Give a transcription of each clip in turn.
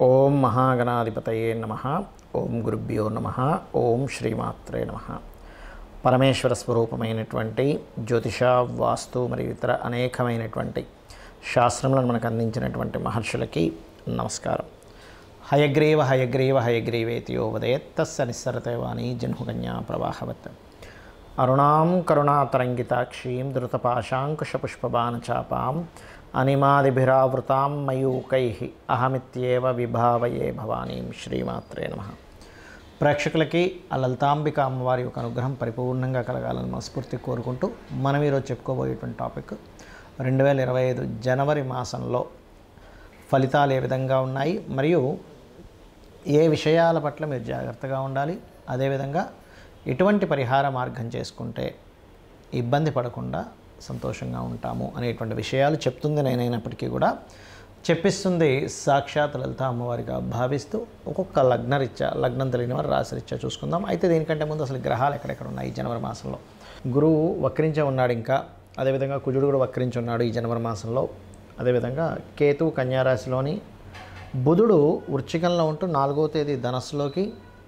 ఓం మహాగణాధిపతయే నమః. ఓం గురుభ్యో నమః. ఓం శ్రీమాత్రే నమః. పరమేశ్వర స్వరూపమైనటువంటి జ్యోతిష, వాస్తు మరియు ఇతర అనేకమైనటువంటి శాస్త్రములను మనకు అందించినటువంటి మహర్షులకి నమస్కారం. హయగ్రీవ హయగ్రీవ హయగ్రీవేతి యో వదేత్ తస్య నిస్సరతే వాణి జన్హుకన్యా ప్రవాహవత్. అరుణాం కరుణాతరంగితాక్షీం ధృతపాశాంకుశపుష్పబాణచాపాం అనిమాదిభిరావృతాం మయూకైః అహమిత్యేవ విభావయే భవానీం. శ్రీమాత్రే నమః. ప్రేక్షకులకి ఆ లలితాంబిక అమ్మవారి యొక్క అనుగ్రహం పరిపూర్ణంగా కలగాలని మనస్ఫూర్తి కోరుకుంటూ మనం ఈరోజు చెప్పుకోబోయేటువంటి టాపిక్ 2025 జనవరి మాసంలో ఫలితాలు ఏ విధంగా ఉన్నాయి, మరియు ఏ విషయాల పట్ల మీరు జాగ్రత్తగా ఉండాలి, అదేవిధంగా ఎటువంటి పరిహార మార్గం చేసుకుంటే ఇబ్బంది పడకుండా సంతోషంగా ఉంటాము అనేటువంటి విషయాలు చెప్తుంది నేనైనప్పటికీ కూడా చెప్పిస్తుంది సాక్షాత్ లలిత అమ్మవారిగా భావిస్తూ ఒక్కొక్క లగ్నం తెలియని వారు రాశిరీత్యా చూసుకుందాం. అయితే దీనికంటే ముందు అసలు గ్రహాలు ఎక్కడెక్కడ ఉన్నాయి ఈ జనవరి మాసంలో. గురువు వక్రించే ఉన్నాడు, ఇంకా అదేవిధంగా కుజుడు కూడా వక్రించి ఉన్నాడు ఈ జనవరి మాసంలో. అదేవిధంగా కేతు కన్యారాశిలోని, బుధుడు వృశ్చికంలో ఉంటూ 4వ తేదీ ధనస్సులోకి,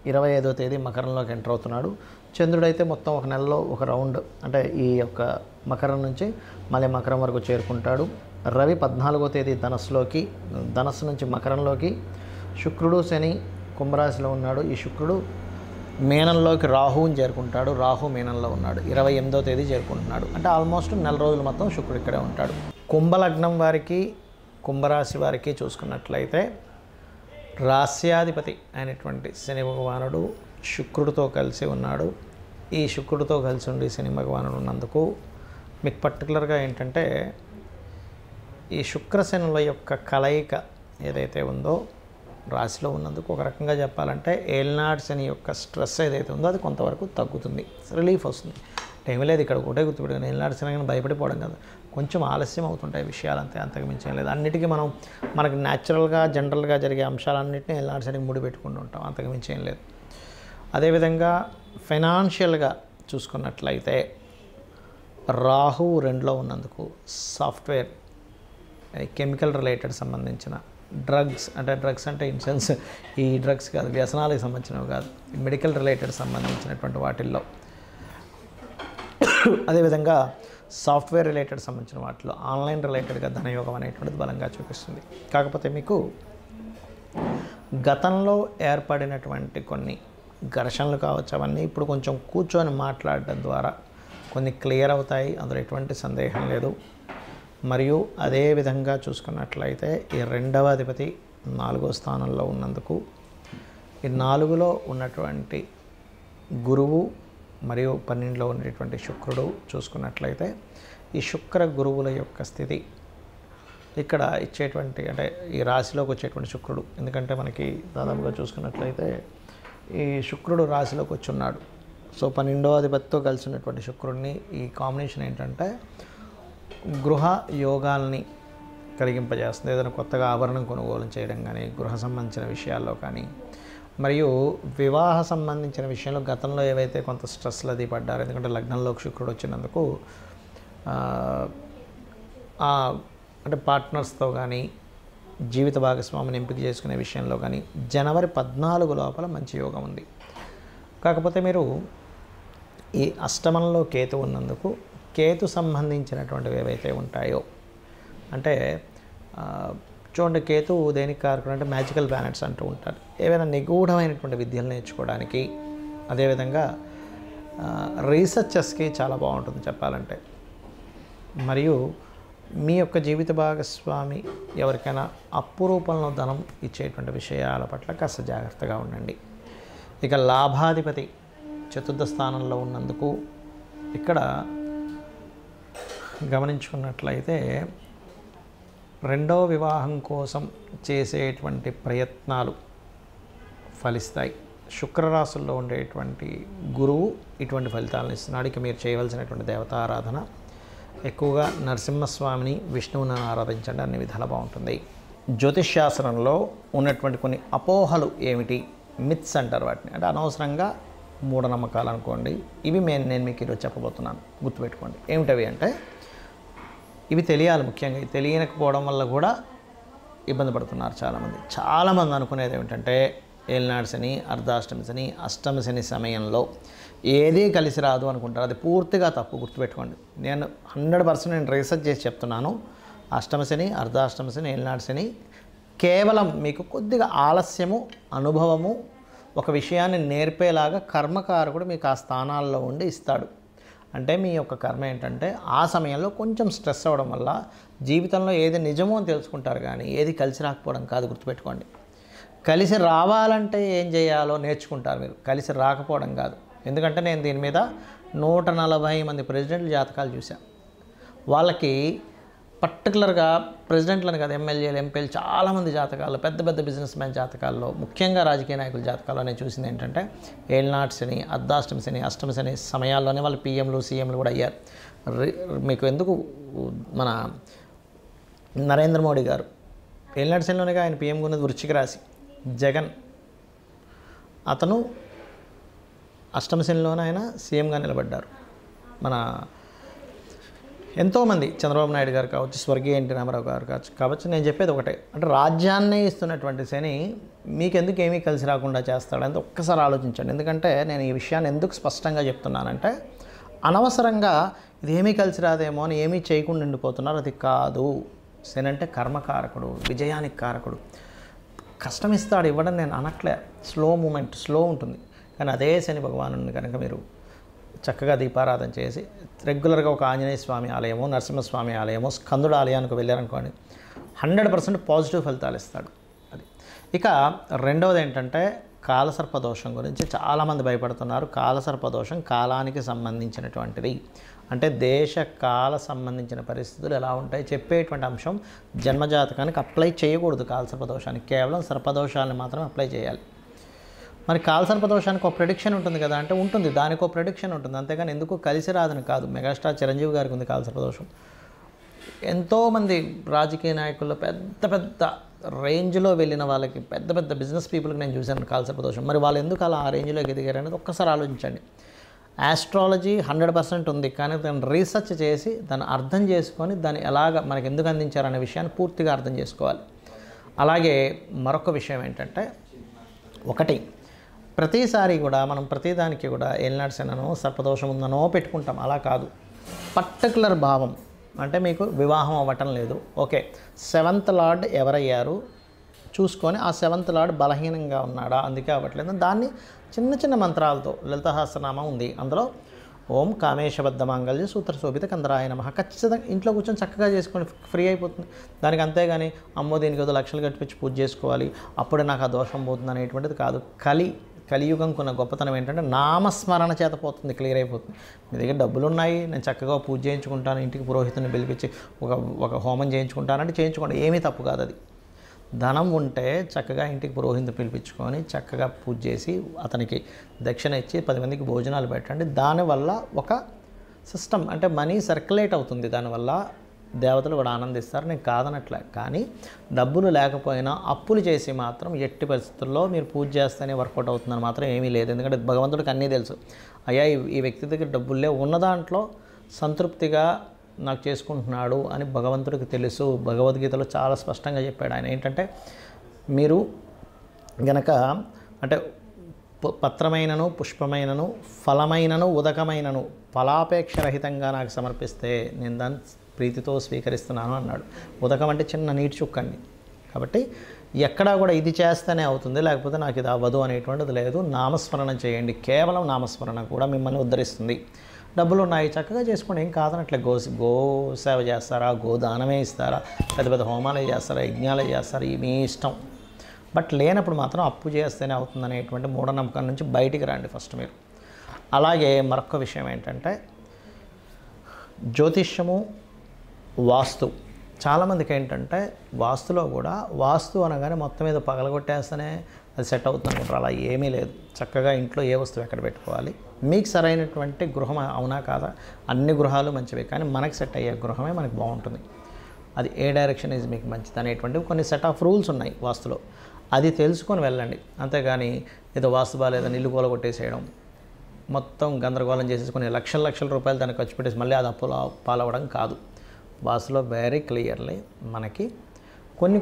25వ తేదీ మకరంలోకి ఎంటర్ అవుతున్నాడు. చంద్రుడైతే మొత్తం ఒక నెలలో ఒక రౌండ్, అంటే ఈ యొక్క మకరం నుంచి మళ్ళీ మకరం వరకు చేరుకుంటాడు. రవి 14వ తేదీ ధనస్సులోకి, ధనస్సు నుంచి మకరంలోకి, శుక్రుడు శని కుంభరాశిలో ఉన్నాడు. ఈ శుక్రుడు మేనంలోకి రాహువుని చేరుకుంటాడు. రాహు మేనంలో ఉన్నాడు. 28వ తేదీ చేరుకుంటున్నాడు. అంటే ఆల్మోస్ట్ నెల రోజులు మొత్తం శుక్రుడు ఇక్కడే ఉంటాడు. కుంభలగ్నం వారికి, కుంభరాశి వారికి చూసుకున్నట్లయితే రాస్యాధిపతి అయినటువంటి శని భగవానుడు శుక్రుడితో కలిసి ఉన్నాడు. ఈ శుక్రుడితో కలిసి ఉండి శని భగవానుడు ఉన్నందుకు మీకు పర్టికులర్గా ఏంటంటే ఈ శుక్రశనుల యొక్క కలయిక ఏదైతే ఉందో రాశిలో ఉన్నందుకు ఒక రకంగా చెప్పాలంటే ఏలినాటి శని యొక్క స్ట్రెస్ ఏదైతే ఉందో అది కొంతవరకు తగ్గుతుంది, రిలీఫ్ వస్తుంది. ఏమీ లేదు, ఇక్కడ ఒకటే గుర్తుపెట్టుకుని ఏలినాటి శని కానీ భయపడిపోవడం కాదు, కొంచెం ఆలస్యం అవుతుంటాయి విషయాలు, అంతకు మించి లేదు. అన్నిటికీ మనకి న్యాచురల్గా జనరల్గా జరిగే అంశాలన్నింటినీ ఏలినాటి శనికి ముడిపెట్టుకుంటూ ఉంటాం, అంతకు మించి ఏం లేదు. అదేవిధంగా ఫైనాన్షియల్గా చూసుకున్నట్లయితే రాహు 2లో ఉన్నందుకు సాఫ్ట్వేర్, కెమికల్ రిలేటెడ్ సంబంధించిన డ్రగ్స్ అంటే ఇన్ సెన్స్ ఈ డ్రగ్స్ కాదు, వ్యసనాలకు సంబంధించినవి కాదు, మెడికల్ రిలేటెడ్ సంబంధించినటువంటి వాటిల్లో, అదేవిధంగా సాఫ్ట్వేర్ రిలేటెడ్ సంబంధించిన వాటిలో ఆన్లైన్ రిలేటెడ్గా ధనయోగం అనేటువంటిది బలంగా చూపిస్తుంది. కాకపోతే మీకు గతంలో ఏర్పడినటువంటి కొన్ని ఘర్షణలు కావచ్చు, అవన్నీ ఇప్పుడు కొంచెం కూర్చొని మాట్లాడడం ద్వారా కొన్ని క్లియర్ అవుతాయి, అందులో ఎటువంటి సందేహం లేదు. మరియు అదేవిధంగా చూసుకున్నట్లయితే ఈ 2వ అధిపతి 4వ స్థానంలో ఉన్నందుకు, ఈ 4లో ఉన్నటువంటి గురువు మరియు 12లో ఉన్నటువంటి శుక్రుడు చూసుకున్నట్లయితే ఈ శుక్ర గురువుల యొక్క స్థితి ఇక్కడ ఇచ్చేటువంటి, అంటే ఈ రాశిలోకి వచ్చేటువంటి శుక్రుడు, ఎందుకంటే మనకి దాదాపుగా చూసుకున్నట్లయితే ఈ శుక్రుడు రాశిలోకి వచ్చి ఉన్నాడు. సో 12వ అధిపతితో కలిసి ఉన్నటువంటి శుక్రుడిని ఈ కాంబినేషన్ ఏంటంటే గృహ యోగాల్ని కలిగింపజేస్తుంది. ఏదైనా కొత్తగా ఆభరణం కొనుగోలు చేయడం కానీ, గృహ సంబంధించిన విషయాల్లో కానీ, మరియు వివాహ సంబంధించిన విషయంలో గతంలో ఏవైతే కొంత స్ట్రెస్లు అది పడ్డారు, ఎందుకంటే లగ్నంలోకి శుక్రుడు వచ్చినందుకు అంటే పార్ట్నర్స్తో కానీ జీవిత భాగస్వామిని ఎంపిక చేసుకునే విషయంలో కానీ జనవరి 14 లోపల మంచి యోగం ఉంది. కాకపోతే మీరు ఈ అష్టమంలో కేతు ఉన్నందుకు కేతు సంబంధించినటువంటివి ఏవైతే ఉంటాయో, అంటే చూడండి కేతు దేనికి కారకుడు అంటే మ్యాజికల్ ప్లానెట్స్ అంటూ ఉంటారు. ఏవైనా నిగూఢమైనటువంటి విద్యలు నేర్చుకోవడానికి, అదేవిధంగా రీసెర్చర్స్కి చాలా బాగుంటుంది చెప్పాలంటే. మరియు మీ యొక్క జీవిత భాగస్వామి ఎవరికైనా అప్పు రూపంలో ధనం ఇచ్చేటువంటి విషయాల పట్ల కాస్త జాగ్రత్తగా ఉండండి. ఇక లాభాధిపతి 4వ స్థానంలో ఉన్నందుకు ఇక్కడ గమనించుకున్నట్లయితే 2వ వివాహం కోసం చేసేటువంటి ప్రయత్నాలు ఫలిస్తాయి. శుక్రరాశుల్లో ఉండేటువంటి గురువు ఇటువంటి ఫలితాలను ఇస్తున్నాడు. ఇక మీరు చేయవలసినటువంటి దేవతారాధన ఎక్కువగా నరసింహస్వామిని, విష్ణువుని ఆరాధించండి, అన్ని విధాలా బాగుంటుంది. జ్యోతిష్ శాస్త్రంలో ఉన్నటువంటి కొన్ని అపోహలు ఏమిటి, మిత్స్ అంటారు వాటిని, అంటే అనవసరంగా మూఢనమ్మకాలు అనుకోండి. ఇవి నేను మీకు ఈరోజు చెప్పబోతున్నాను, గుర్తుపెట్టుకోండి. ఏమిటవి అంటే ఇవి తెలియాలి ముఖ్యంగా. తెలియకపోవడం వల్ల కూడా ఇబ్బంది పడుతున్నారు చాలామంది అనుకునేది ఏమిటంటే ఏలినాడు శని, అర్ధాష్టమి శని, అష్టమి శని సమయంలో ఏదీ కలిసి రాదు అనుకుంటారు. అది పూర్తిగా తప్పు, గుర్తుపెట్టుకోండి. నేను 100% నేను రీసెర్చ్ చేసి చెప్తున్నాను. అష్టమ శని, అర్ధాష్టమ శని, ఏలినాడు శని కేవలం మీకు కొద్దిగా ఆలస్యము, అనుభవము, ఒక విషయాన్ని నేర్పేలాగా కర్మకారకుడు మీకు ఆ స్థానాల్లో ఉండి ఇస్తాడు. అంటే మీ యొక్క కర్మ ఏంటంటే ఆ సమయంలో కొంచెం స్ట్రెస్ అవ్వడం వల్ల జీవితంలో ఏది నిజమో అని తెలుసుకుంటారు, కానీ ఏది కలిసి రాకపోవడం కాదు, గుర్తుపెట్టుకోండి. కలిసి రావాలంటే ఏం చేయాలో నేర్చుకుంటారు మీరు, కలిసి రాకపోవడం కాదు. ఎందుకంటే నేను దీని మీద 140 మంది ప్రెసిడెంట్ల జాతకాలు చూశాను. వాళ్ళకి పర్టికులర్గా ప్రెసిడెంట్లను కాదు, ఎమ్మెల్యేలు, ఎంపీలు చాలామంది జాతకాలు, పెద్ద పెద్ద బిజినెస్ మ్యాన్ జాతకాల్లో, ముఖ్యంగా రాజకీయ నాయకుల జాతకాల్లో నేను చూసింది ఏంటంటే ఏలినాటి శని, అర్ధాష్టమి శని, అష్టమి శని సమయాల్లోనే వాళ్ళు పీఎంలు, సీఎంలు కూడా అయ్యారు. మీకు ఎందుకు మన నరేంద్ర మోడీ గారు ఏలినాటి శనిలోనే ఆయన పీఎంగా ఉన్నది వృశ్చిక రాశి. జగన్ అతను అష్టమ శనిలోనే ఆయన సీఎంగా నిలబడ్డారు. మన ఎంతోమంది చంద్రబాబు నాయుడు గారు కావచ్చు, స్వర్గీయ ఎన్టీ రామారావు గారు కావచ్చు. నేను చెప్పేది ఒకటే, అంటే రాజ్యాన్నే ఇస్తున్నటువంటి శని మీకెందుకు ఏమీ కలిసి రాకుండా చేస్తాడంటే ఒక్కసారి ఆలోచించండి. ఎందుకంటే నేను ఈ విషయాన్ని ఎందుకు స్పష్టంగా చెప్తున్నానంటే అనవసరంగా ఇదేమీ కలిసి రాదేమో అని ఏమీ చేయకుండా ఉండిపోతున్నారు. అది కాదు. శని అంటే కర్మకారకుడు, విజయానికి కారకుడు. కష్టం ఇస్తాడు, ఇవ్వడం నేను అనట్లే. స్లో మూమెంట్, స్లో ఉంటుంది. కానీ అదే శని భగవానుని కనుక మీరు చక్కగా దీపారాధన చేసి రెగ్యులర్గా ఒక ఆంజనేయ స్వామి ఆలయమో, నరసింహస్వామి ఆలయమో, స్కందుడు ఆలయానికి వెళ్ళారనుకోండి, 100% పాజిటివ్ ఫలితాలు ఇస్తాడు. అది. ఇక రెండవది ఏంటంటే కాలసర్పదోషం గురించి చాలామంది భయపడుతున్నారు. కాలసర్పదోషం కాలానికి సంబంధించినటువంటిది. అంటే దేశ కాల సంబంధించిన పరిస్థితులు ఎలా ఉంటాయి చెప్పేటువంటి అంశం. జన్మజాతకానికి అప్లై చేయకూడదు కాలసర్పదోషానికి, కేవలం సర్పదోషాలను మాత్రం అప్లై చేయాలి. మరి కాలసర్పదోషానికి ఒక ప్రెడిక్షన్ ఉంటుంది కదా అంటే ఉంటుంది, దానికి ఒక ప్రెడిక్షన్ ఉంటుంది, అంతేగాని ఎందుకు కలిసి రాదని కాదు. మెగాస్టార్ చిరంజీవి గారికి ఉంది కాలసర్పదోషం. ఎంతోమంది రాజకీయ నాయకుల్లో పెద్ద పెద్ద రేంజ్లో వెళ్ళిన వాళ్ళకి, పెద్ద పెద్ద బిజినెస్ పీపుల్కి నేను చూశాను కాలసర్పదోషం. మరి వాళ్ళు ఎందుకు అలా ఆ రేంజ్లోకి ఎదిగారు అనేది ఒక్కసారి ఆలోచించండి. ఆస్ట్రాలజీ 100% ఉంది, కానీ దాన్ని రీసెర్చ్ చేసి దాన్ని అర్థం చేసుకొని దాన్ని ఎలాగ మనకు ఎందుకు అందించారనే విషయాన్ని పూర్తిగా అర్థం చేసుకోవాలి. అలాగే మరొక విషయం ఏంటంటే, ఒకటి ప్రతిసారి కూడా మనం ప్రతిదానికి కూడా ఏలినాటి శననో సర్పదోషం ఉందనో పెట్టుకుంటాం. అలా కాదు. పర్టికులర్ భావం అంటే మీకు వివాహం అవ్వటం లేదు, ఓకే, 7th లార్డ్ ఎవరయ్యారు చూసుకొని ఆ 7th లార్డ్ బలహీనంగా ఉన్నాడా, అందుకే అవ్వట్లేదు. దాన్ని చిన్న చిన్న మంత్రాలతో, లలితసహస్రనామం ఉంది, అందులో ఓం కామేశబద్ధ మాంగళ్య సూత్ర శోభిత కందరాయ నమః ఖచ్చితంగా ఇంట్లో కూర్చొని చక్కగా చేసుకొని ఫ్రీ అయిపోతుంది దానికి. అంతేగాని అమ్మో దీనికి ఏదో లక్షలు కట్టించి పూజ చేసుకోవాలి అప్పుడే నాకు ఆ దోషం పోతుంది అనేటువంటిది కాదు. కలియుగం కొన్న గొప్పతనం ఏంటంటే నామస్మరణ చేత పోతుంది, క్లియర్ అయిపోతుంది. మీ దగ్గర డబ్బులు ఉన్నాయి, నేను చక్కగా పూజ చేయించుకుంటాను, ఇంటికి పురోహితుని పిలిపించి ఒక హోమం చేయించుకుంటానంటే చేయించుకోండి, ఏమీ తప్పు కాదు. అది ధనం ఉంటే చక్కగా ఇంటికి పురోహితుని పిలిపించుకొని చక్కగా పూజ చేసి అతనికి దక్షిణ ఇచ్చి 10 మందికి భోజనాలు పెట్టండి. దానివల్ల ఒక సిస్టమ్ అంటే మనీ సర్క్యులేట్ అవుతుంది, దానివల్ల దేవతలు కూడా ఆనందిస్తారు, నేను కాదనట్లే. కానీ డబ్బులు లేకపోయినా అప్పులు చేసి మాత్రం ఎట్టి పరిస్థితుల్లో మీరు పూజ చేస్తేనే వర్కౌట్ అవుతుందని మాత్రం ఏమీ లేదు. ఎందుకంటే భగవంతుడికి అన్నీ తెలుసు. అయ్యా ఈ వ్యక్తి దగ్గర డబ్బులే ఉన్న దాంట్లో సంతృప్తిగా నాకు చేసుకుంటున్నాడు అని భగవంతుడికి తెలుసు. భగవద్గీతలో చాలా స్పష్టంగా చెప్పాడు ఆయన. ఏంటంటే మీరు గనక అంటే పత్రమైనను, పుష్పమైనను, ఫలమైనను, ఉదకమైనను ఫలాపేక్షరహితంగా నాకు సమర్పిస్తే నేను దాన్ని ప్రీతితో స్వీకరిస్తున్నాను అన్నాడు. ఉదకం అంటే చిన్న నీటి చుక్కండి. కాబట్టి ఎక్కడా కూడా ఇది చేస్తేనే అవుతుంది, లేకపోతే నాకు ఇది అవ్వదు అనేటువంటిది లేదు. నామస్మరణ చేయండి, కేవలం నామస్మరణ కూడా మిమ్మల్ని ఉద్ధరిస్తుంది. డబ్బులు ఉన్నాయి చక్కగా చేసుకోండి, ఏం కాదనట్లే. గో సేవ చేస్తారా, గోదానమే ఇస్తారా, పెద్ద పెద్ద హోమాలే చేస్తారా, యజ్ఞాలే చేస్తారా, మీ ఇష్టం. బట్ లేనప్పుడు మాత్రం అప్పు చేస్తేనే అవుతుంది అనేటువంటి మూఢనమ్మకం నుంచి బయటికి రండి ఫస్ట్ మీరు. అలాగే మరొక విషయం ఏంటంటే జ్యోతిష్యము, వాస్తు. చాలామందికి ఏంటంటే వాస్తులో కూడా వాస్తు అనగానే మొత్తం మీద పగలగొట్టేస్తేనే అది సెట్ అవుతుంది అనుకుంటారు. అలా ఏమీ లేదు. చక్కగా ఇంట్లో ఏ వస్తువు ఎక్కడ పెట్టుకోవాలి, మీకు సరైనటువంటి గృహం అవునా కాదా, అన్ని గృహాలు మంచివే, కానీ మనకి సెట్ అయ్యే గృహమే మనకి బాగుంటుంది. అది ఏ డైరెక్షన్ ఈజ్ మీకు మంచిది అనేటువంటివి కొన్ని సెట్ ఆఫ్ రూల్స్ ఉన్నాయి వాస్తులో. అది తెలుసుకొని వెళ్ళండి. అంతేగాని ఏదో వాస్తు బాగాలేదని ఇల్లు కూలగొట్టేసేయడం, మొత్తం గందరగోళం చేసేసుకొని లక్షల రూపాయలు దాన్ని ఖర్చు పెట్టేసి మళ్ళీ అది అప్పులో పాలవడం కాదు. వాస్తులో వెరీ క్లియర్లీ మనకి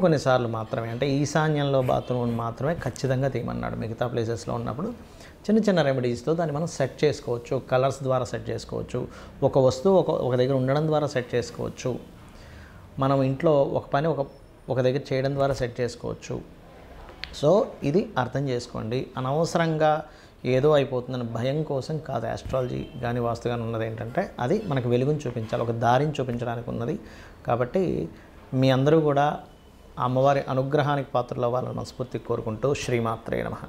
కొన్నిసార్లు మాత్రమే, అంటే ఈశాన్యంలో బాత్రూమ్ మాత్రమే ఖచ్చితంగా తీయమన్నాడు. మిగతా ప్లేసెస్లో ఉన్నప్పుడు చిన్న చిన్న రెమెడీస్తో దాన్ని మనం సెట్ చేసుకోవచ్చు. కలర్స్ ద్వారా సెట్ చేసుకోవచ్చు, ఒక వస్తువు ఒక దగ్గర ఉండడం ద్వారా సెట్ చేసుకోవచ్చు, మనం ఇంట్లో ఒక పని ఒక దగ్గర చేయడం ద్వారా సెట్ చేసుకోవచ్చు. సో ఇది అర్థం చేసుకోండి. అనవసరంగా ఏదో అయిపోతుందని భయం కోసం కాదు. ఆస్ట్రాలజీ కానీ వాస్తు కానీ ఉన్నది ఏంటంటే అది మనకు వెలుగుని చూపించాలి, ఒక దారిని చూపించడానికి ఉన్నది. కాబట్టి మీ అందరూ కూడా అమ్మవారి అనుగ్రహానికి పాత్రలు అవ్వాలని మనస్ఫూర్తిగా కోరుకుంటూ శ్రీమాత్రే నమః.